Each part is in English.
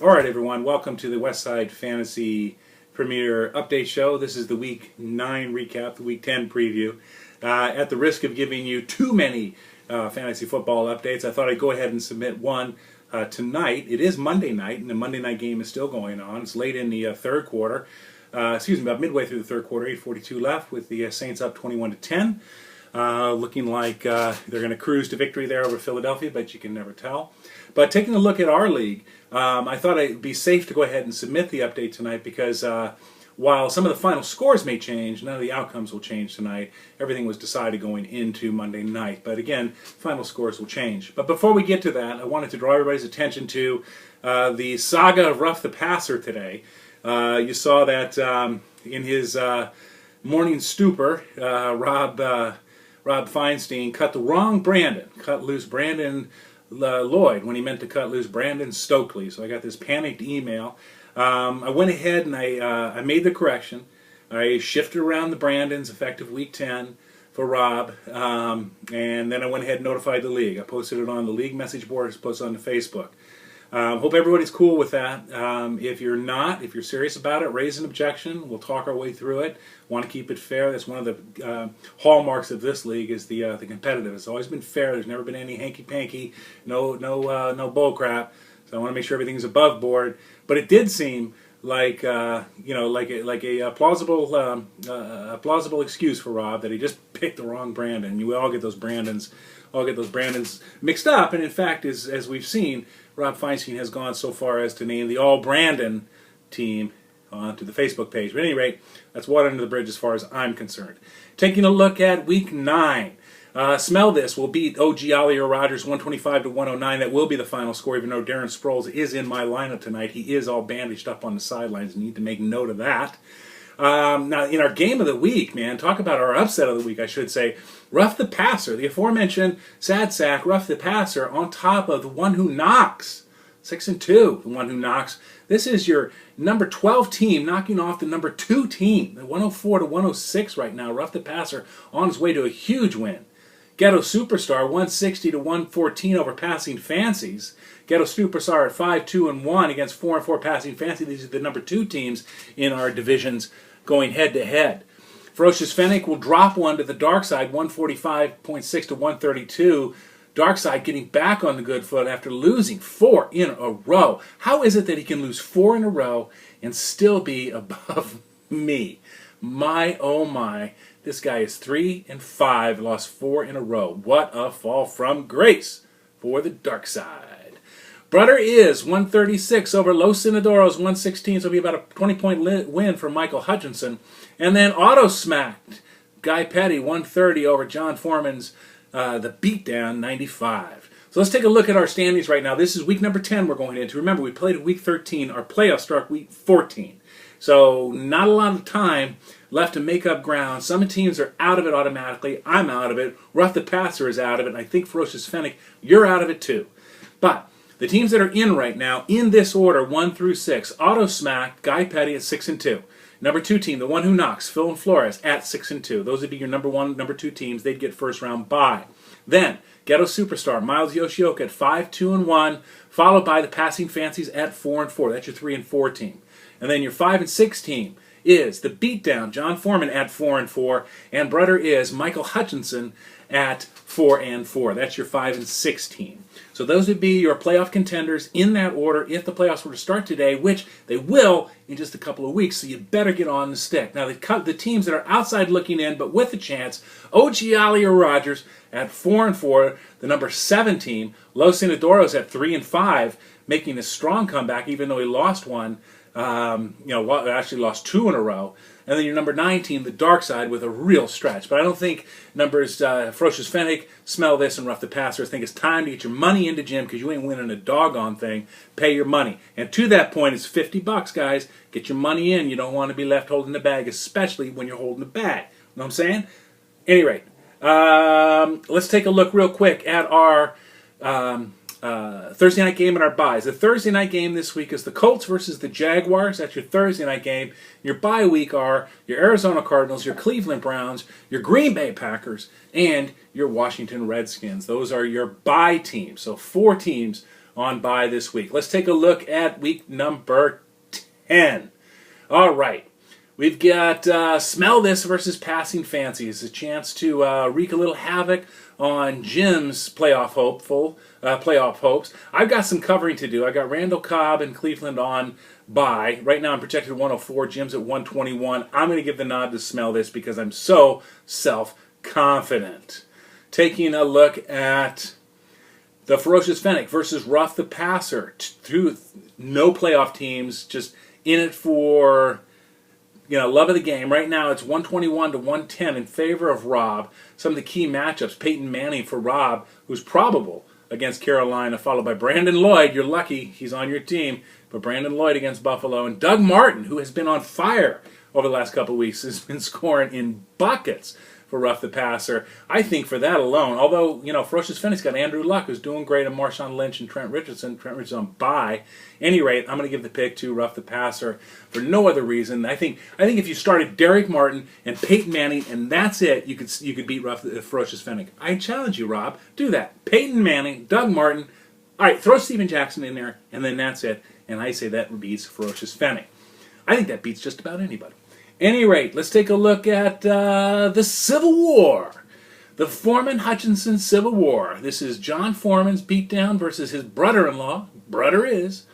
All right, everyone, welcome to the Westside Fantasy Premier Update Show. This is the Week 9 recap, the Week 10 preview. At the risk of giving you too many fantasy football updates, I thought I'd go ahead and submit one tonight. It is Monday night, and the Monday night game is still going on. It's late in the third quarter. About midway through the third quarter, 8:42 left, with the Saints up 21-10. Looking like they're going to cruise to victory there over Philadelphia, but you can never tell. But taking a look at our league, I thought it'd be safe to go ahead and submit the update tonight because while some of the final scores may change, none of the outcomes will change tonight. Everything was decided going into Monday night. But again, final scores will change. But before we get to that, I wanted to draw everybody's attention to the saga of Rough the Passer today. You saw that in his morning stupor, Rob Feinstein cut the wrong Brandon, cut loose Brandon Lloyd when he meant to cut loose Brandon Stokely. So I got this panicked email. I went ahead and I made the correction. I shifted around the Brandons effective Week 10 for Rob, and then I went ahead and notified the league. I posted it on the league message board. It's posted on the Facebook. Hope everybody's cool with that. If you're not, if you're serious about it, raise an objection. We'll talk our way through it. Want to keep it fair. That's one of the hallmarks of this league is the competitive. It's always been fair. There's never been any hanky-panky, no bull crap. So I want to make sure everything's above board. But it did seem like like a plausible excuse for Rob that he just picked the wrong Brandon. We all get those Brandons mixed up. And in fact, as we've seen, Rob Feinstein has gone so far as to name the All Brandon team onto the Facebook page. But at any rate, that's water under the bridge as far as I'm concerned. Taking a look at Week 9. Smell this. We'll beat OG Ollie or Rogers 125-109. That will be the final score, even though Darren Sproles is in my lineup tonight. He is all bandaged up on the sidelines. You need to make note of that. Now, in our game of the week, man, talk about our upset of the week, I should say. Rough the Passer, the aforementioned sad sack, Rough the Passer, on top of the one who knocks. 6-2, the one who knocks. This is your number 12 team knocking off the number 2 team. The 104-106 right now. Rough the Passer on his way to a huge win. Ghetto Superstar 160-114 over Passing Fancies. Ghetto Superstar at 5-2-1 against 4-4 Passing Fancy. These are the number 2 teams in our divisions going head to head. Ferocious Fennec will drop one to the Darkside 145.6-132. Darkside getting back on the good foot after losing 4 in a row. How is it that he can lose 4 in a row and still be above me? My, oh my. This guy is 3-5, lost 4 in a row. What a fall from grace for the Darkside. Bruddah IZ 136 over Los Inadoros 116, so it'll be about a 20-point win for Michael Hutchinson. And then AutoSmacked, Guy Petty 130 over John Foreman's the Beatdown 95. So let's take a look at our standings right now. This is week number 10 we're going into. Remember, we played at week 13. Our playoffs start week 14. So not a lot of time left to make up ground. Some teams are out of it automatically. I'm out of it. Rough the Passer is out of it. And I think Ferocious Fennec, you're out of it too. But the teams that are in right now, in this order, 1 through 6, AutoSmacked, Guy Petty at 6-2. Number 2 team, the one who knocks, Phil and Flores at 6-2. Those would be your number 1, number 2 teams. They'd get first round bye. Then, Ghetto Superstar, Miles Yoshioka at 5-2-1, followed by the Passing Fancies at 4-4. That's your 3-4 team. And then your 5 and 6 team is the Beatdown, John Foreman at 4-4, and Bruddah IZ, Michael Hutchinson at 4-4. That's your 5 and 6 team. So those would be your playoff contenders in that order if the playoffs were to start today, which they will in just a couple of weeks, so you better get on the stick. Now, the teams that are outside looking in, but with a chance, OG Ollie or Rogers at 4-4, the number 7 team, Los Inadoros at 3-5, making a strong comeback, even though he lost one. Actually lost 2 in a row. And then your number 9 team, the Darkside, with a real stretch. But I don't think numbers Ferocious Fennec, Smell This, and Rough the Passer. I think it's time to get your money into Jim because you ain't winning a doggone thing. Pay your money. And to that point, it's $50, guys. Get your money in. You don't want to be left holding the bag, especially when you're holding the bag. You know what I'm saying? Any rate, let's take a look real quick at our Thursday night game and our buys. The Thursday night game this week is the Colts versus the Jaguars. That's your Thursday night game. Your bye week are your Arizona Cardinals, your Cleveland Browns, your Green Bay Packers, and your Washington Redskins. Those are your bye teams. So 4 teams on bye this week. Let's take a look at week number 10. All right. We've got Smell This versus Passing Fancy. It's a chance to wreak a little havoc on Jim's playoff hopes. I've got some covering to do. I got Randall Cobb and Cleveland on bye. Right now I'm projected 104. Jim's at 121. I'm going to give the nod to Smell This because I'm so self-confident. Taking a look at the Ferocious Fennec versus Ruff the Passer. Through no playoff teams, just in it for love of the game. Right now it's 121 to 110 in favor of Rob. Some of the key matchups: Peyton Manning for Rob, who's probable against Carolina, followed by Brandon Lloyd. You're lucky he's on your team, but Brandon Lloyd against Buffalo, and Doug Martin, who has been on fire over the last couple of weeks, has been scoring in buckets for Ruff the Passer. I think for that alone, although, Ferocious Fennec's got Andrew Luck, who's doing great, and Marshawn Lynch and Trent Richardson. Trent Richardson on bye. Any rate, I'm going to give the pick to Ruff the Passer for no other reason. I think if you started Derek Martin and Peyton Manning, and that's it, you could beat Ruff the Ferocious Fennec. I challenge you, Rob. Do that. Peyton Manning, Doug Martin. All right, throw Steven Jackson in there, and then that's it. And I say that beats Ferocious Fennec. I think that beats just about anybody. Any rate, let's take a look at the Civil War. The Foreman-Hutchinson Civil War. This is John Foreman's beatdown versus his brother-in-law, Bruddah IZ,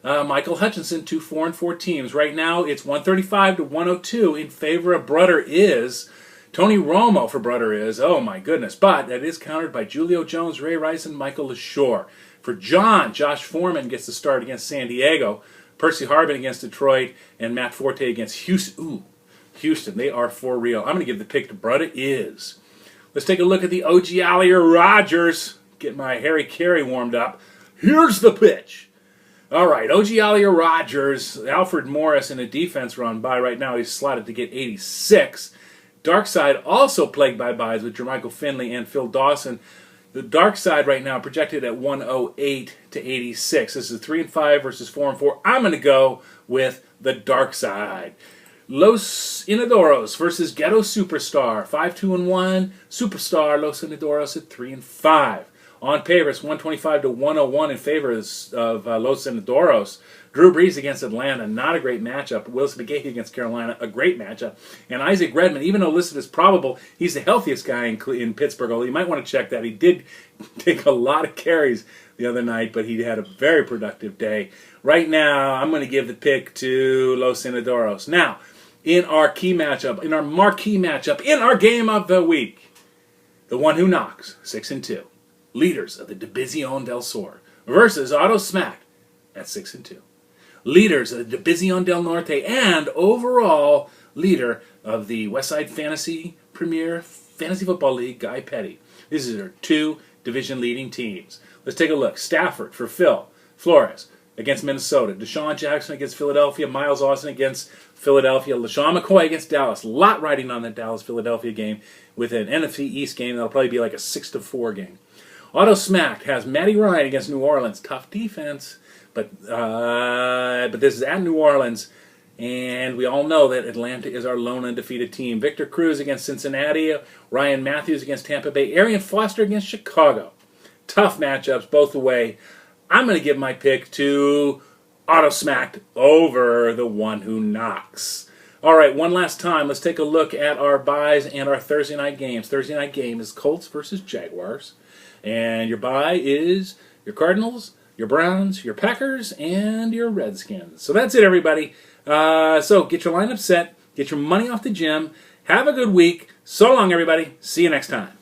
Michael Hutchinson, 2-4-4 teams. Right now, it's 135 to 102 in favor of Bruddah IZ. Tony Romo for Bruddah IZ. Oh, my goodness. But that is countered by Julio Jones, Ray Rice, and Michael LaShore. For John, Josh Foreman gets the start against San Diego. Percy Harvin against Detroit, and Matt Forte against Houston. Ooh, Houston, they are for real. I'm going to give the pick to Bruddah IZ. Let's take a look at the OG Allier Rogers. Get my Harry Carey warmed up. Here's the pitch. All right, OG Allier Rogers. Alfred Morris in a defense run by right now. He's slotted to get 86. Darkside also plagued by byes with Jermichael Finley and Phil Dawson. The Darkside right now projected at 108 to 86. This is 3-5 versus 4-4. I'm going to go with the Darkside. Los Inodoros versus Ghetto Superstar. 5-2-1. Superstar Los Inodoros at 3-5. On paper, it's 125 to 101 in favor of Los Inodoros. Drew Brees against Atlanta, not a great matchup. Will Spaghetti against Carolina, a great matchup. And Isaac Redman, even though listed as probable, he's the healthiest guy in Pittsburgh. Although you might want to check that. He did take a lot of carries the other night, but he had a very productive day. Right now, I'm going to give the pick to Los Inodoros. Now, in our key matchup, in our marquee matchup, in our game of the week, the one who knocks, 6-2, leaders of the Division del Sur versus AutoSmacked at 6-2. Leaders of the Division del Norte and overall leader of the Westside Fantasy Premier Fantasy Football League, Guy Petty. These are two division-leading teams. Let's take a look. Stafford for Phil Flores against Minnesota. Deshaun Jackson against Philadelphia. Miles Austin against Philadelphia. LaShawn McCoy against Dallas. A lot riding on that Dallas-Philadelphia game with an NFC East game that'll probably be like a 6-4 game. AutoSmacked has Matty Ryan against New Orleans. Tough defense. But this is at New Orleans, and we all know that Atlanta is our lone undefeated team. Victor Cruz against Cincinnati, Ryan Matthews against Tampa Bay, Arian Foster against Chicago. Tough matchups both the way. I'm going to give my pick to AutoSmacked over the one who knocks. All right, one last time, let's take a look at our buys and our Thursday night games. Thursday night game is Colts versus Jaguars, and your buy is your Cardinals, your Browns, your Packers, and your Redskins. So that's it, everybody. So get your lineup set. Get your money off the gym. Have a good week. So long, everybody. See you next time.